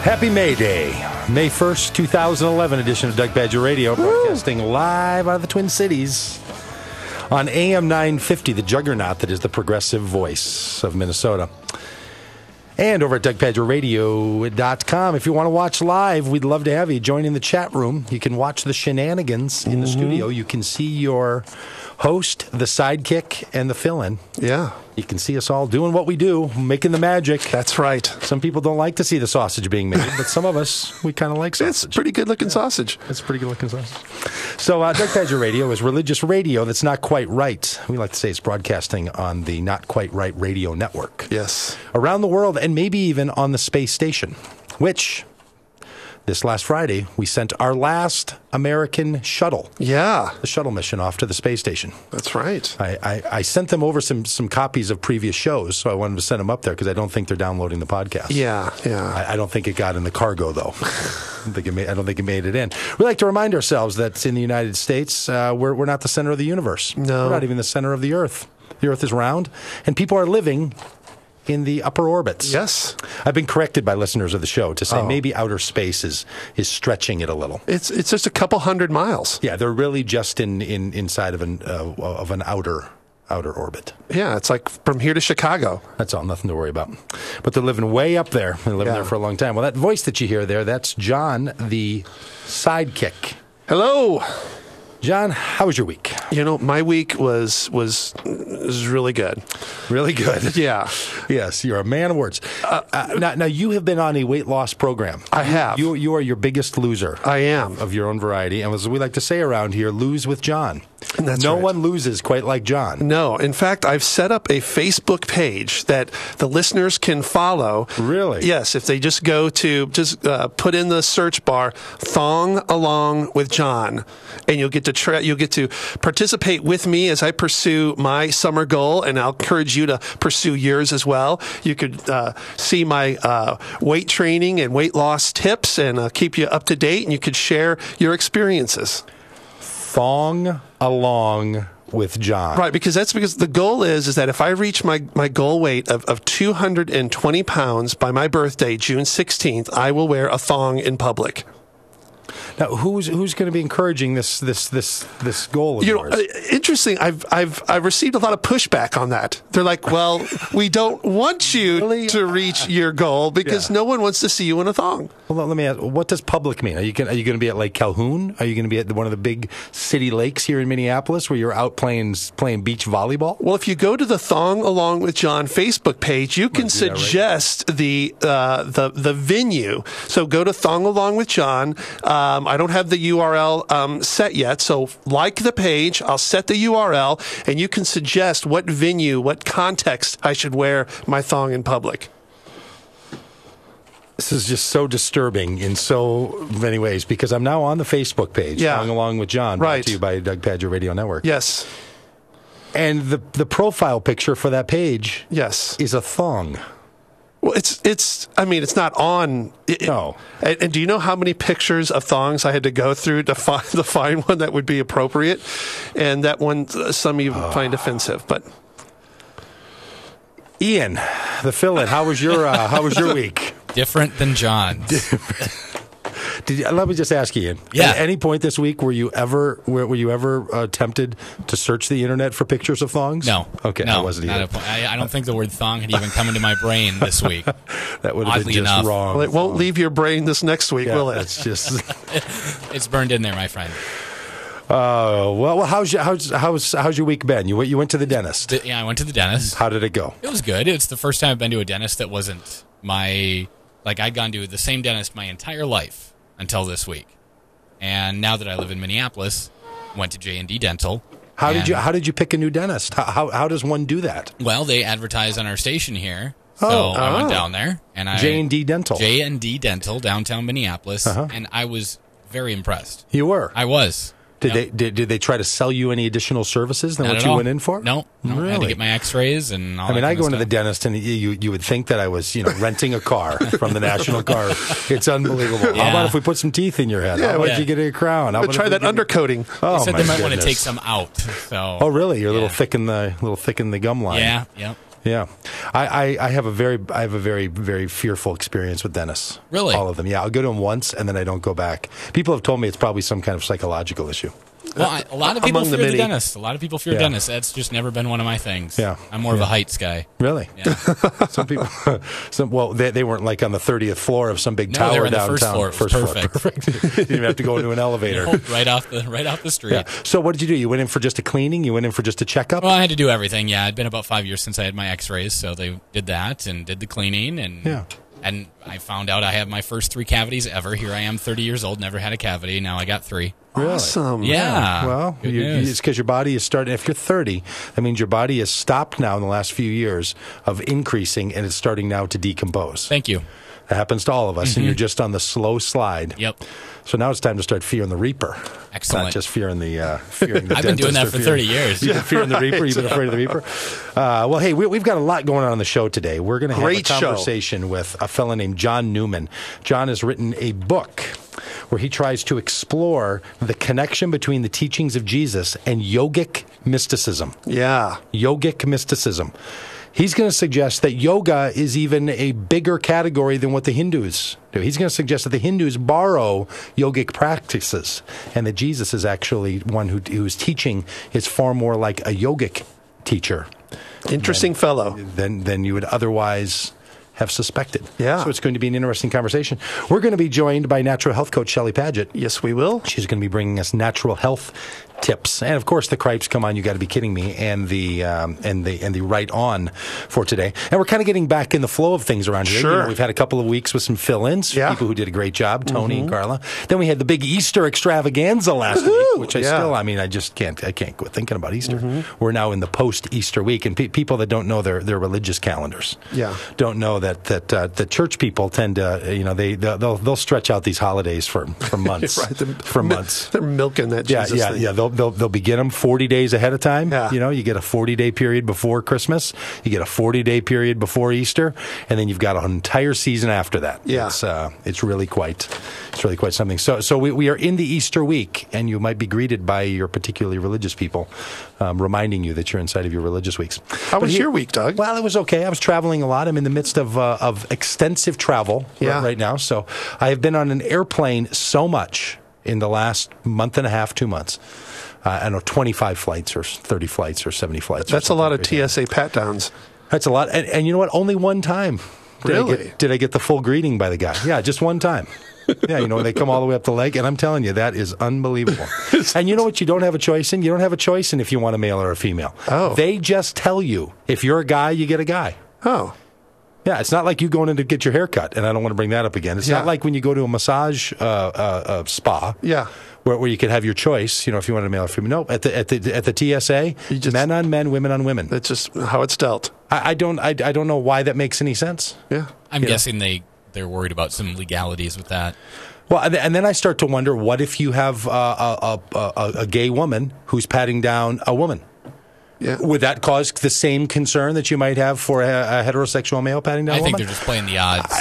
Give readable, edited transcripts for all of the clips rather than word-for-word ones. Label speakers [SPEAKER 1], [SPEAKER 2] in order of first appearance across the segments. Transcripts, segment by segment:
[SPEAKER 1] Happy May Day. May 1st, 2011 edition of Doug Pagitt Radio, broadcasting live out of the Twin Cities on AM 950, the juggernaut that is the progressive voice of Minnesota. And over at DougPagittRadio.com. If you want to watch live, we'd love to have you join in the chat room. You can watch the shenanigans in the studio. You can see your host, the sidekick, and the fill-in.
[SPEAKER 2] Yeah.
[SPEAKER 1] You can see us all doing what we do, making the magic.
[SPEAKER 2] That's right.
[SPEAKER 1] Some people don't like to see the sausage being made, but some of us, we kind of like sausage.
[SPEAKER 2] It's pretty good-looking sausage.
[SPEAKER 1] It's pretty good-looking sausage. So Doug Pagitt Radio is religious radio that's not quite right. We like to say it's broadcasting on the Not Quite Right radio network.
[SPEAKER 2] Yes.
[SPEAKER 1] Around the world, and maybe even on the space station, which this last Friday, we sent our last American shuttle.
[SPEAKER 2] Yeah.
[SPEAKER 1] The shuttle mission off to the space station.
[SPEAKER 2] That's right.
[SPEAKER 1] I sent them over some copies of previous shows, so I wanted to send them up there because I don't think they're downloading the podcast.
[SPEAKER 2] Yeah.
[SPEAKER 1] I don't think it got in the cargo, though. I don't think it made it in. We like to remind ourselves that in the United States, we're not the center of the universe.
[SPEAKER 2] No.
[SPEAKER 1] We're not even the center of the Earth. The Earth is round, and people are living in the upper orbits.
[SPEAKER 2] Yes.
[SPEAKER 1] I've been corrected by listeners of the show to say maybe outer space is stretching it a little.
[SPEAKER 2] It's just a couple 100 miles.
[SPEAKER 1] Yeah, they're really just inside of an outer orbit.
[SPEAKER 2] Yeah, it's like from here to Chicago.
[SPEAKER 1] That's all, nothing to worry about. But they're living way up there. They're living there for a long time. Well, that voice that you hear there, that's John, the sidekick.
[SPEAKER 2] Hello.
[SPEAKER 1] John, how was your week?
[SPEAKER 2] You know, my week was really good.
[SPEAKER 1] Really good.
[SPEAKER 2] Yeah.
[SPEAKER 1] Yes, you're a man of words. Now you have been on a weight loss program.
[SPEAKER 2] I have.
[SPEAKER 1] You are your biggest loser.
[SPEAKER 2] I am.
[SPEAKER 1] Of your own variety. And as we like to say around here, lose with John.
[SPEAKER 2] That's
[SPEAKER 1] no
[SPEAKER 2] right.
[SPEAKER 1] one loses quite like John.
[SPEAKER 2] No. In fact, I've set up a Facebook page that the listeners can follow.
[SPEAKER 1] Really?
[SPEAKER 2] Yes. If they just go to, put in the search bar, Thong Along with John, and you'll get to participate with me as I pursue my summer goal, and I'll encourage you to pursue yours as well. You could see my weight training and weight loss tips, and keep you up to date, and you could share your experiences.
[SPEAKER 1] Thong Along with John.
[SPEAKER 2] Right, because the goal is that if I reach my goal weight of 220 pounds by my birthday, June 16th, I will wear a thong in public.
[SPEAKER 1] Now, who's going to be encouraging this goal of yours?
[SPEAKER 2] Interesting. I've received a lot of pushback on that. They're like, "Well, we don't want you to reach your goal because no one wants to see you in a thong."
[SPEAKER 1] Well, let me ask: what does public mean? Are you going to be at Lake Calhoun? Are you going to be at one of the big city lakes here in Minneapolis, where you're out playing beach volleyball?
[SPEAKER 2] Well, if you go to the Thong Along with John Facebook page, you can suggest the venue. So go to Thong Along with John. I don't have the URL set yet, so like the page, I'll set the URL, and you can suggest what venue, what context I should wear my thong in public.
[SPEAKER 1] This is just so disturbing in so many ways, because I'm now on the Facebook page, Thong Along with John, brought to you by Doug Pagitt Radio Network.
[SPEAKER 2] Yes.
[SPEAKER 1] And the profile picture for that page is a thong.
[SPEAKER 2] Well, it's not on.
[SPEAKER 1] No.
[SPEAKER 2] And do you know how many pictures of thongs I had to go through to find one that would be appropriate? And that one, some of you find offensive, but.
[SPEAKER 1] Ian, the fill-in, how was your week?
[SPEAKER 3] Different than John's.
[SPEAKER 1] Let me just ask you, Ian.
[SPEAKER 3] Yeah.
[SPEAKER 1] At any point this week, were you ever tempted to search the internet for pictures of thongs?
[SPEAKER 3] No.
[SPEAKER 1] Okay,
[SPEAKER 3] no,
[SPEAKER 1] I wasn't either.
[SPEAKER 3] I don't think the word thong had even come into my brain this week.
[SPEAKER 1] That would have been just
[SPEAKER 3] enough.
[SPEAKER 1] wrong.
[SPEAKER 2] Well, it won't leave your brain this next week, will it?
[SPEAKER 1] It's just
[SPEAKER 3] it's burned in there, my friend.
[SPEAKER 1] Well, how's your week been? You went to the dentist.
[SPEAKER 3] I went to the dentist.
[SPEAKER 1] How did it go?
[SPEAKER 3] It was good. It's the first time I've been to a dentist that wasn't I'd gone to the same dentist my entire life until this week. And now that I live in Minneapolis, went to J&D Dental.
[SPEAKER 1] How did you pick a new dentist? How does one do that?
[SPEAKER 3] Well, they advertise on our station here. So I went down there, and
[SPEAKER 1] J&D Dental.
[SPEAKER 3] J&D Dental, downtown Minneapolis, and I was very impressed.
[SPEAKER 1] You were?
[SPEAKER 3] I was.
[SPEAKER 1] Did they try to sell you any additional services than what you went in for?
[SPEAKER 3] No.
[SPEAKER 1] Really?
[SPEAKER 3] I had to get my X-rays and all that.
[SPEAKER 1] I mean, I go into the
[SPEAKER 3] stuff.
[SPEAKER 1] dentist, and you would think that I was renting a car from the National Car. It's unbelievable.
[SPEAKER 3] Yeah.
[SPEAKER 1] How about if we put some teeth in your head? How about you get a crown? How about
[SPEAKER 2] try that undercoating.
[SPEAKER 1] Oh,
[SPEAKER 3] they said
[SPEAKER 1] my
[SPEAKER 3] they might want to
[SPEAKER 1] goodness.
[SPEAKER 3] take some out. So.
[SPEAKER 1] Oh, really? You're a little thick in the gum line.
[SPEAKER 3] Yeah. Yep.
[SPEAKER 1] Yeah, I have a very, very fearful experience with dentists.
[SPEAKER 3] Really?
[SPEAKER 1] All of them. Yeah, I'll go to them once and then I don't go back. People have told me it's probably some kind of psychological issue.
[SPEAKER 3] Well, a lot of people
[SPEAKER 2] Among the
[SPEAKER 3] fear the
[SPEAKER 2] many.
[SPEAKER 3] dentist. A lot of people fear dentists. That's just never been one of my things.
[SPEAKER 1] Yeah.
[SPEAKER 3] I'm more of a heights guy.
[SPEAKER 1] Really?
[SPEAKER 3] Yeah.
[SPEAKER 1] Some people, they weren't like on the 30th floor of some big
[SPEAKER 3] No,
[SPEAKER 1] tower
[SPEAKER 3] they were on the
[SPEAKER 1] downtown.
[SPEAKER 3] first floor. It was perfect.
[SPEAKER 1] Perfect. You didn't even have to go into an elevator.
[SPEAKER 3] Nope, right off the street.
[SPEAKER 1] Yeah. So what did you do? You went in for just a cleaning? You went in for just a checkup?
[SPEAKER 3] Well, I had to do everything. Yeah, it'd been about 5 years since I had my X-rays, so they did that and did the cleaning, and I found out I have my first 3 cavities ever. Here I am, 30 years old, never had a cavity. Now I got 3.
[SPEAKER 1] Really?
[SPEAKER 2] Awesome.
[SPEAKER 3] Yeah.
[SPEAKER 1] Well,
[SPEAKER 3] Good news.
[SPEAKER 1] it's because your body is starting. If you're 30, that means your body has stopped now in the last few years of increasing, and it's starting now to decompose.
[SPEAKER 3] Thank you.
[SPEAKER 1] That happens to all of us, and you're just on the slow slide.
[SPEAKER 3] Yep.
[SPEAKER 1] So now it's time to start fearing the Reaper.
[SPEAKER 3] Excellent.
[SPEAKER 1] Not just fearing the
[SPEAKER 3] I've been doing that for 30 years.
[SPEAKER 1] You've been fearing the Reaper? You've been afraid of the Reaper? Well, hey, we've got a lot going on the show today. We're going to have
[SPEAKER 2] Great
[SPEAKER 1] a
[SPEAKER 2] show.
[SPEAKER 1] conversation with a fellow named John Newman. John has written a book where he tries to explore the connection between the teachings of Jesus and yogic mysticism.
[SPEAKER 2] Yeah.
[SPEAKER 1] Yogic mysticism. He's going to suggest that yoga is even a bigger category than what the Hindus do. He's going to suggest that the Hindus borrow yogic practices and that Jesus is actually one who's teaching is far more like a yogic teacher.
[SPEAKER 2] Interesting fellow.
[SPEAKER 1] Than you would otherwise have suspected.
[SPEAKER 2] Yeah.
[SPEAKER 1] So it's going to be an interesting conversation. We're going to be joined by natural health coach Shelley Pagitt.
[SPEAKER 2] Yes, we will.
[SPEAKER 1] She's going to be bringing us natural health tips, and of course the cripes. Come on, you got to be kidding me! And the right on for today. And we're kind of getting back in the flow of things around here.
[SPEAKER 2] Sure.
[SPEAKER 1] You know, we've had a couple of weeks with some fill-ins.
[SPEAKER 2] Yeah.
[SPEAKER 1] People who did a great job, Tony and Carla. Then we had the big Easter extravaganza last week, which I just can't quit thinking about Easter. We're now in the post-Easter week, and people that don't know their religious calendars, don't know that the church people tend to they'll stretch out these holidays for months, months.
[SPEAKER 2] They're milking that Jesus thing.
[SPEAKER 1] Yeah. They'll begin them 40 days ahead of time.
[SPEAKER 2] Yeah.
[SPEAKER 1] You know, you get a 40-day period before Christmas, you get a 40-day period before Easter, and then you've got an entire season after that.
[SPEAKER 2] Yeah.
[SPEAKER 1] It's really quite something. So we are in the Easter week, and you might be greeted by your particularly religious people, reminding you that you're inside of your religious weeks.
[SPEAKER 2] How was your week, Doug?
[SPEAKER 1] Well, it was okay. I was traveling a lot. I'm in the midst of extensive travel right now. So I have been on an airplane so much in the last month and a half, 2 months. I don't know, 25 flights or 30 flights or 70 flights.
[SPEAKER 2] That's a lot of TSA pat-downs.
[SPEAKER 1] That's a lot. And you know what? Only one time did I get the full greeting by the guy. Yeah, just one time. Yeah, you know, they come all the way up the leg, and I'm telling you, that is unbelievable. And you know what you don't have a choice in? You don't have a choice in if you want a male or a female.
[SPEAKER 2] Oh.
[SPEAKER 1] They just tell you, if you're a guy, you get a guy.
[SPEAKER 2] Oh.
[SPEAKER 1] Yeah, it's not like you going in to get your hair cut, and I don't want to bring that up again. It's not like when you go to a massage spa.
[SPEAKER 2] Yeah.
[SPEAKER 1] Where you could have your choice, you know, if you want a male or female. No, at the TSA, men on men, women on women.
[SPEAKER 2] That's just how it's dealt.
[SPEAKER 1] I don't know why that makes any sense.
[SPEAKER 2] Yeah.
[SPEAKER 3] I'm guessing they're worried about some legalities with that.
[SPEAKER 1] Well, and then I start to wonder, what if you have a gay woman who's patting down a woman?
[SPEAKER 2] Yeah.
[SPEAKER 1] Would that cause the same concern that you might have for a heterosexual male patting down a woman?
[SPEAKER 3] I think they're just playing the odds.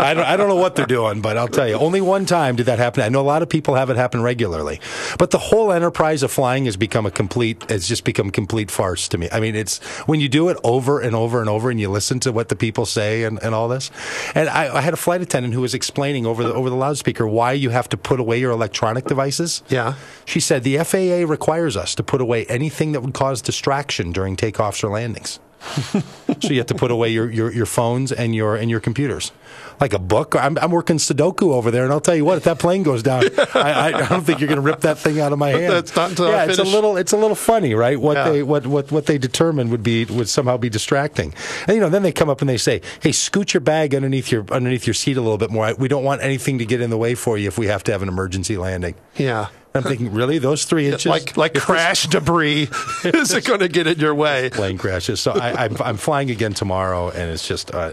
[SPEAKER 1] I don't know what they're doing, but I'll tell you, only one time did that happen. I know a lot of people have it happen regularly, but the whole enterprise of flying has just become complete farce to me. I mean, it's when you do it over and over and over, and you listen to what the people say and all this. And I had a flight attendant who was explaining over the loudspeaker why you have to put away your electronic devices.
[SPEAKER 2] Yeah.
[SPEAKER 1] She said the FAA requires us to put away anything that would cause distraction during takeoffs or landings. So you have to put away your phones and your computers, like a book. I'm working Sudoku over there, and I'll tell you what, if that plane goes down, I don't think you're going to rip that thing out of my hand.
[SPEAKER 2] That's not until I finish.
[SPEAKER 1] It's a little funny, right? What they determine would somehow be distracting, and then they come up and they say, "Hey, scoot your bag underneath your seat a little bit more. We don't want anything to get in the way for you if we have to have an emergency landing."
[SPEAKER 2] Yeah.
[SPEAKER 1] I'm thinking, really? Those 3 inches?
[SPEAKER 2] Like crash debris isn't going to get in your way.
[SPEAKER 1] Plane crashes. So I'm flying again tomorrow, and it's just I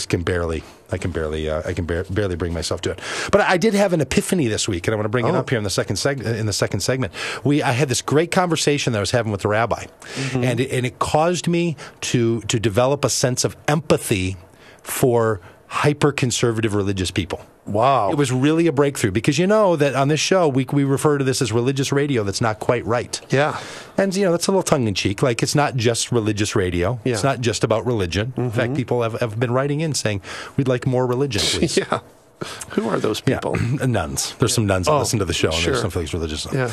[SPEAKER 1] can barely bring myself to it. But I did have an epiphany this week, and I want to bring it up here in the second segment. I had this great conversation that I was having with the rabbi, and it caused me to develop a sense of empathy for hyper-conservative religious people.
[SPEAKER 2] Wow.
[SPEAKER 1] It was really a breakthrough because you know that on this show, we refer to this as religious radio that's not quite right.
[SPEAKER 2] Yeah.
[SPEAKER 1] And, you know, that's a little tongue-in-cheek. Like, it's not just religious radio.
[SPEAKER 2] Yeah.
[SPEAKER 1] It's not just about religion. In fact, people have been writing in saying, we'd like more religion, please.
[SPEAKER 2] Yeah. Who are those people?
[SPEAKER 1] Yeah. Nuns. There's some nuns that listen to the show, and
[SPEAKER 2] sure.
[SPEAKER 1] there's some things religious.
[SPEAKER 2] Yeah.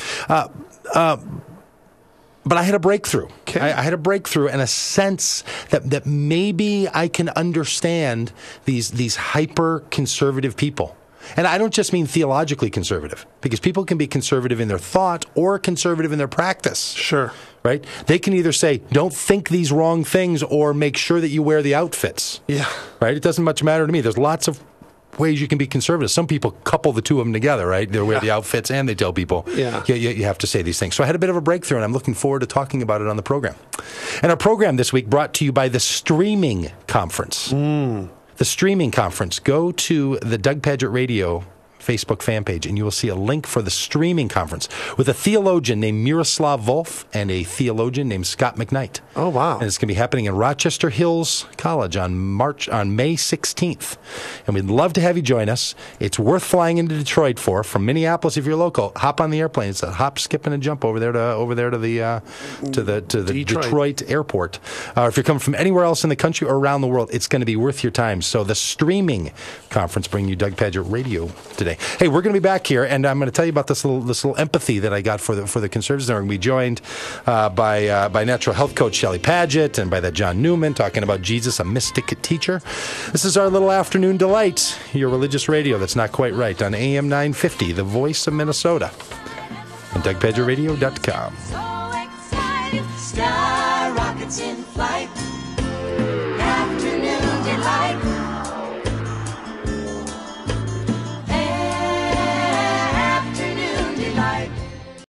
[SPEAKER 1] But I had a breakthrough.
[SPEAKER 2] Okay.
[SPEAKER 1] I had a breakthrough and a sense that maybe I can understand these hyper-conservative people. And I don't just mean theologically conservative, because people can be conservative in their thought or conservative in their practice.
[SPEAKER 2] Sure.
[SPEAKER 1] Right? They can either say, don't think these wrong things, or make sure that you wear the outfits.
[SPEAKER 2] Yeah.
[SPEAKER 1] Right? It doesn't much matter to me. There's lots of ways you can be conservative. Some people couple the two of them together, right? They wear the outfits and they tell people you have to say these things. So I had a bit of a breakthrough, and I'm looking forward to talking about it on the program. And our program this week brought to you by the Streaming Conference. The Streaming Conference. Go to the Doug Pagitt Radio Facebook fan page, and you will see a link for the Streaming Conference with a theologian named Miroslav Volf and a theologian named Scott McKnight.
[SPEAKER 2] Oh, wow.
[SPEAKER 1] And it's going to be happening in Rochester Hills College on May 16th. And we'd love to have you join us. It's worth flying into Detroit for. From Minneapolis, if you're local, hop on the airplane. It's a hop, skip, and a jump over there to the Detroit airport. If you're coming from anywhere else in the country or around the world, it's going to be worth your time. So the Streaming Conference bringing you Doug Pagitt Radio today. Hey, we're going to be back here, and I'm going to tell you about this little empathy that I got for the conservatives. We're going to be joined by natural health coach Shelley Pagitt and by that John Newman talking about Jesus, a mystic teacher. This is our little afternoon delight, your religious radio that's not quite right, on AM 950, the voice of Minnesota, and DougPagittRadio.com.
[SPEAKER 4] So excited, sky rockets in flight.